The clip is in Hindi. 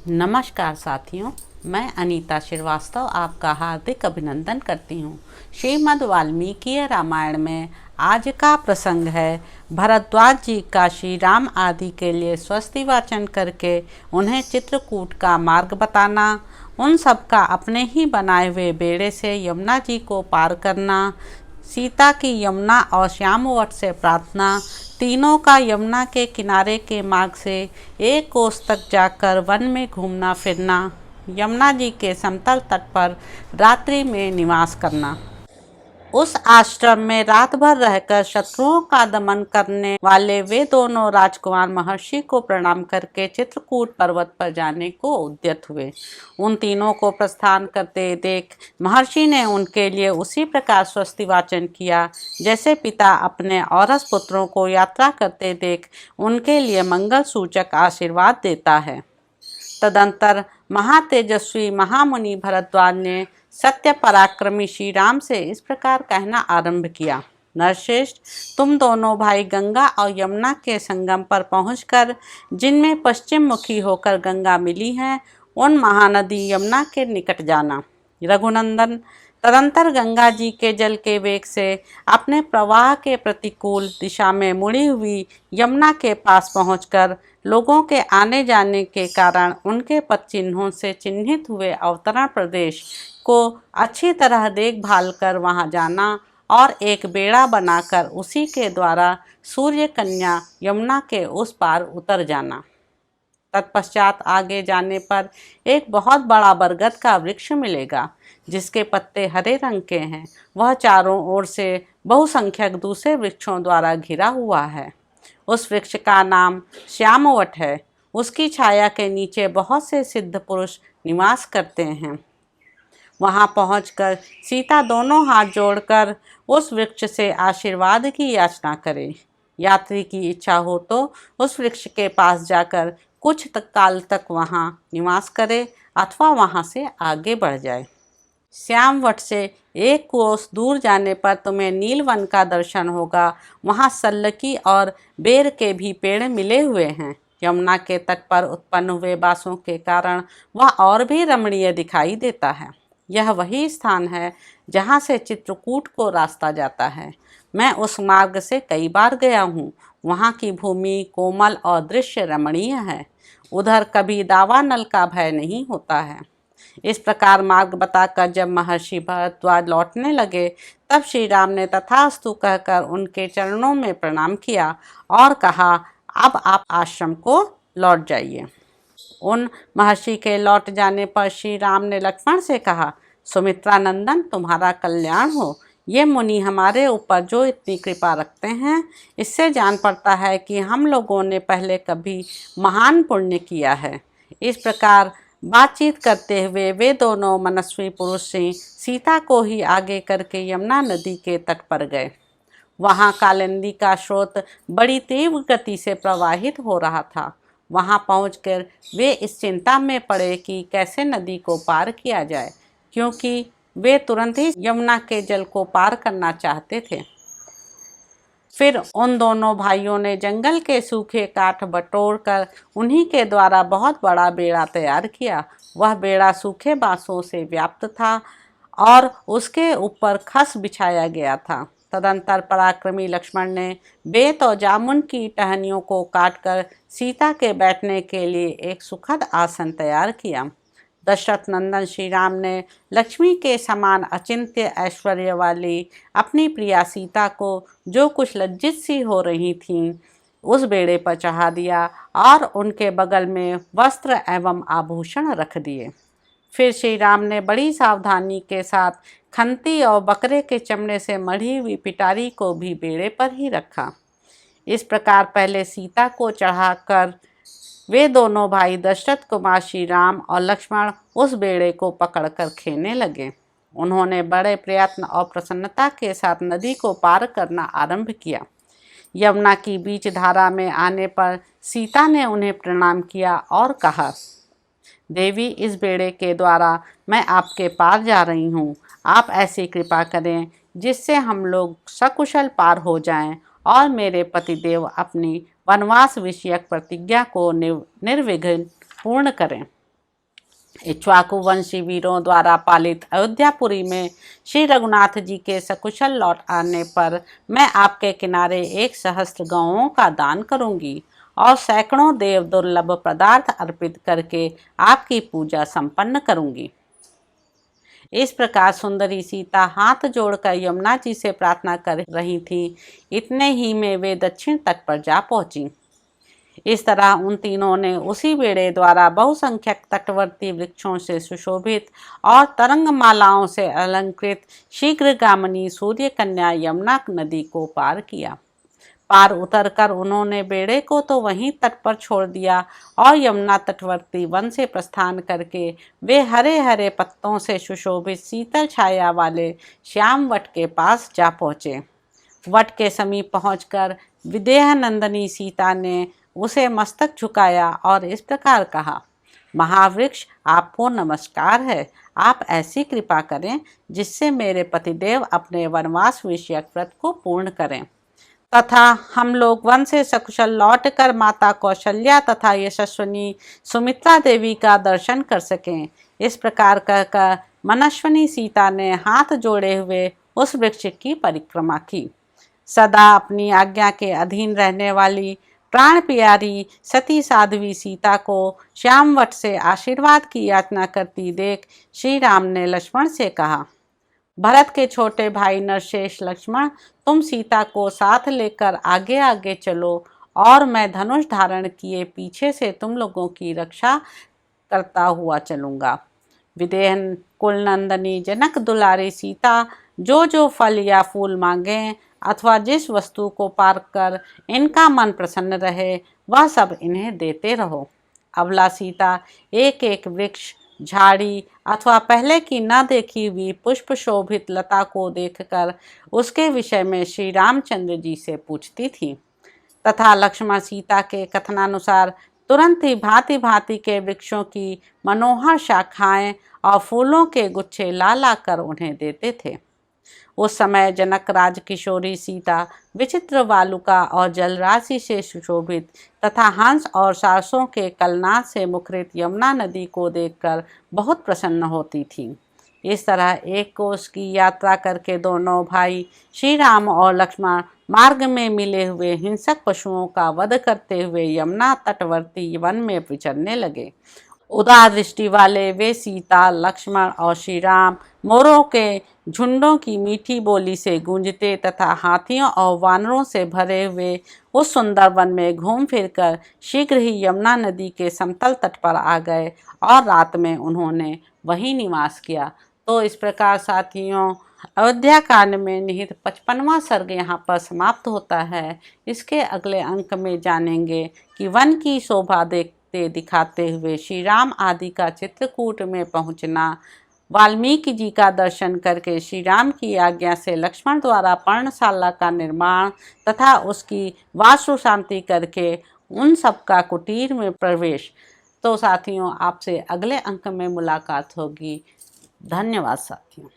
नमस्कार साथियों, मैं अनीता श्रीवास्तव आपका हार्दिक अभिनंदन करती हूँ। श्रीमद् वाल्मीकि रामायण में आज का प्रसंग है भरद्वाज जी का श्री राम आदि के लिए स्वस्ति वाचन करके उन्हें चित्रकूट का मार्ग बताना, उन सब का अपने ही बनाए हुए बेड़े से यमुना जी को पार करना, सीता की यमुना और श्यामवट से प्रार्थना, तीनों का यमुना के किनारे के मार्ग से एक कोस तक जाकर वन में घूमना फिरना, यमुना जी के समतल तट पर रात्रि में निवास करना, उस आश्रम में रात भर रहकर शत्रुओं का दमन करने वाले वे दोनों राजकुमार महर्षि को प्रणाम करके चित्रकूट पर्वत पर जाने को उद्यत हुए। उन तीनों को प्रस्थान करते देख महर्षि ने उनके लिए उसी प्रकार स्वस्ति वाचन किया जैसे पिता अपने औरस पुत्रों को यात्रा करते देख उनके लिए मंगल सूचक आशीर्वाद देता है। तदंतर महातेजस्वी महामुनि भरद्वाज ने सत्य पराक्रमी श्री राम से इस प्रकार कहना आरंभ किया। नरश्रेष्ठ, तुम दोनों भाई गंगा और यमुना के संगम पर पहुंचकर, जिनमें पश्चिम मुखी होकर गंगा मिली है, उन महानदी यमुना के निकट जाना। रघुनंदन, तदंतर गंगा जी के जल के वेग से अपने प्रवाह के प्रतिकूल दिशा में मुड़ी हुई यमुना के पास पहुंचकर लोगों के आने जाने के कारण उनके पद चिन्हों से चिन्हित हुए अवतरण प्रदेश को अच्छी तरह देखभाल कर वहां जाना और एक बेड़ा बनाकर उसी के द्वारा सूर्य कन्या यमुना के उस पार उतर जाना। तत्पश्चात आगे जाने पर एक बहुत बड़ा बरगद का वृक्ष मिलेगा जिसके पत्ते हरे रंग के हैं। वह चारों ओर से बहुसंख्यक दूसरे वृक्षों द्वारा घिरा हुआ है। उस वृक्ष का नाम श्यामवट है। उसकी छाया के नीचे बहुत से सिद्ध पुरुष निवास करते हैं। वहां पहुंचकर सीता दोनों हाथ जोड़कर उस वृक्ष से आशीर्वाद की याचना करे। यात्री की इच्छा हो तो उस वृक्ष के पास जाकर कुछ काल तक वहां निवास करे अथवा वहां से आगे बढ़ जाए। श्यामवट से एक कोस दूर जाने पर तुम्हें नीलवन का दर्शन होगा। वहाँ सल्लकी और बेर के भी पेड़ मिले हुए हैं। यमुना के तट पर उत्पन्न हुए बासों के कारण वह और भी रमणीय दिखाई देता है। यह वही स्थान है जहाँ से चित्रकूट को रास्ता जाता है। मैं उस मार्ग से कई बार गया हूँ। वहाँ की भूमि कोमल और दृश्य रमणीय है। उधर कभी दावानल का भय नहीं होता है। इस प्रकार मार्ग बताकर जब महर्षि भरद्वाज लौटने लगे तब श्री राम ने तथास्तु कहकर उनके चरणों में प्रणाम किया और कहा, अब आप आश्रम को लौट जाइए। उन महर्षि के लौट जाने पर श्री राम ने लक्ष्मण से कहा, सुमित्रा नंदन, तुम्हारा कल्याण हो। ये मुनि हमारे ऊपर जो इतनी कृपा रखते हैं, इससे जान पड़ता है कि हम लोगों ने पहले कभी महान पुण्य किया है। इस प्रकार बातचीत करते हुए वे दोनों मनस्वी पुरुष सीता को ही आगे करके यमुना नदी के तट पर गए। वहाँ कालिंदी का स्रोत बड़ी तीव्र गति से प्रवाहित हो रहा था। वहाँ पहुंचकर वे इस चिंता में पड़े कि कैसे नदी को पार किया जाए, क्योंकि वे तुरंत ही यमुना के जल को पार करना चाहते थे। फिर उन दोनों भाइयों ने जंगल के सूखे काठ बटोर कर उन्हीं के द्वारा बहुत बड़ा बेड़ा तैयार किया। वह बेड़ा सूखे बांसों से व्याप्त था और उसके ऊपर खस बिछाया गया था। तदंतर पराक्रमी लक्ष्मण ने बेत और जामुन की टहनियों को काटकर सीता के बैठने के लिए एक सुखद आसन तैयार किया। दशरथ नंदन श्री राम ने लक्ष्मी के समान अचिंत्य ऐश्वर्य वाली अपनी प्रिया सीता को, जो कुछ लज्जित सी हो रही थीं, उस बेड़े पर चढ़ा दिया और उनके बगल में वस्त्र एवं आभूषण रख दिए। फिर श्री राम ने बड़ी सावधानी के साथ खंती और बकरे के चमड़े से मढ़ी हुई पिटारी को भी बेड़े पर ही रखा। इस प्रकार पहले सीता को चढ़ाकर वे दोनों भाई दशरथ कुमार श्री राम और लक्ष्मण उस बेड़े को पकड़कर खेने लगे। उन्होंने बड़े प्रयत्न और प्रसन्नता के साथ नदी को पार करना आरंभ किया। यमुना की बीच धारा में आने पर सीता ने उन्हें प्रणाम किया और कहा, देवी, इस बेड़े के द्वारा मैं आपके पार जा रही हूँ। आप ऐसी कृपा करें जिससे हम लोग सकुशल पार हो जाएं और मेरे पतिदेव अपनी वनवास विषयक प्रतिज्ञा को निर्विघ्न पूर्ण करें। इक्ष्वाकु वंशी वीरों द्वारा पालित अयोध्यापुरी में श्री रघुनाथ जी के सकुशल लौट आने पर मैं आपके किनारे 1 सहस्त्र गौओं का दान करूंगी और सैकड़ों देव दुर्लभ पदार्थ अर्पित करके आपकी पूजा संपन्न करूंगी। इस प्रकार सुंदरी सीता हाथ जोड़कर यमुना जी से प्रार्थना कर रही थी। इतने ही में वे दक्षिण तट पर जा पहुंची। इस तरह उन तीनों ने उसी बेड़े द्वारा बहुसंख्यक तटवर्ती वृक्षों से सुशोभित और तरंग मालाओं से अलंकृत शीघ्रगामिनी सूर्य कन्या यमुना नदी को पार किया। पार उतरकर उन्होंने बेड़े को तो वहीं तट पर छोड़ दिया और यमुना तटवर्ती वन से प्रस्थान करके वे हरे हरे पत्तों से सुशोभित शीतल छाया वाले श्याम वट के पास जा पहुँचे। वट के समीप पहुंचकर विदेह नंदनी सीता ने उसे मस्तक झुकाया और इस प्रकार कहा, महावृक्ष आपको नमस्कार है। आप ऐसी कृपा करें जिससे मेरे पतिदेव अपने वनवास विषयक व्रत को पूर्ण करें तथा हम लोग वन से सकुशल लौटकर माता कौशल्या तथा यशस्विनी सुमित्रा देवी का दर्शन कर सकें। इस प्रकार कहकर मनस्विनी सीता ने हाथ जोड़े हुए उस वृक्ष की परिक्रमा की। सदा अपनी आज्ञा के अधीन रहने वाली प्राण प्यारी सती साध्वी सीता को श्यामवट से आशीर्वाद की याचना करती देख श्री राम ने लक्ष्मण से कहा, भरत के छोटे भाई नरशेष लक्ष्मण, तुम सीता को साथ लेकर आगे आगे चलो और मैं धनुष धारण किए पीछे से तुम लोगों की रक्षा करता हुआ चलूँगा। विदेह कुलनंदनी जनक दुलारी सीता जो जो फल या फूल मांगें अथवा जिस वस्तु को पार कर इनका मन प्रसन्न रहे वह सब इन्हें देते रहो। अबला सीता एक एक वृक्ष, झाड़ी अथवा पहले की न देखी हुई पुष्प शोभित लता को देखकर उसके विषय में श्री रामचंद्र जी से पूछती थी तथा लक्ष्मण सीता के कथनानुसार तुरंत ही भांति भांति के वृक्षों की मनोहर शाखाएं और फूलों के गुच्छे ला ला कर उन्हें देते थे। उस समय जनक राज किशोरी सीता विचित्र वालुका और जलराशि से सुशोभित तथा हंस और सारसों के कलनाद से मुखरित यमुना नदी को देखकर बहुत प्रसन्न होती थी। इस तरह 1 कोस की यात्रा करके दोनों भाई श्री राम और लक्ष्मण मार्ग में मिले हुए हिंसक पशुओं का वध करते हुए यमुना तटवर्ती वन में विचरने लगे। उदार दृष्टि वाले वे सीता, लक्ष्मण और श्री राम मोरों के झुंडों की मीठी बोली से गूंजते तथा हाथियों और वानरों से भरे हुए उस सुंदर वन में घूम फिरकर शीघ्र ही यमुना नदी के समतल तट पर आ गए और रात में उन्होंने वहीं निवास किया। तो इस प्रकार साथियों, अयोध्या कांड में निहित 55वां सर्ग यहाँ पर समाप्त होता है। इसके अगले अंक में जानेंगे कि वन की शोभा देखते दिखाते हुए श्री राम आदि का चित्रकूट में पहुँचना, वाल्मीकि जी का दर्शन करके श्री राम की आज्ञा से लक्ष्मण द्वारा पर्णशाला का निर्माण तथा उसकी वास्तु शांति करके उन सब का कुटीर में प्रवेश। तो साथियों, आपसे अगले अंक में मुलाकात होगी। धन्यवाद साथियों।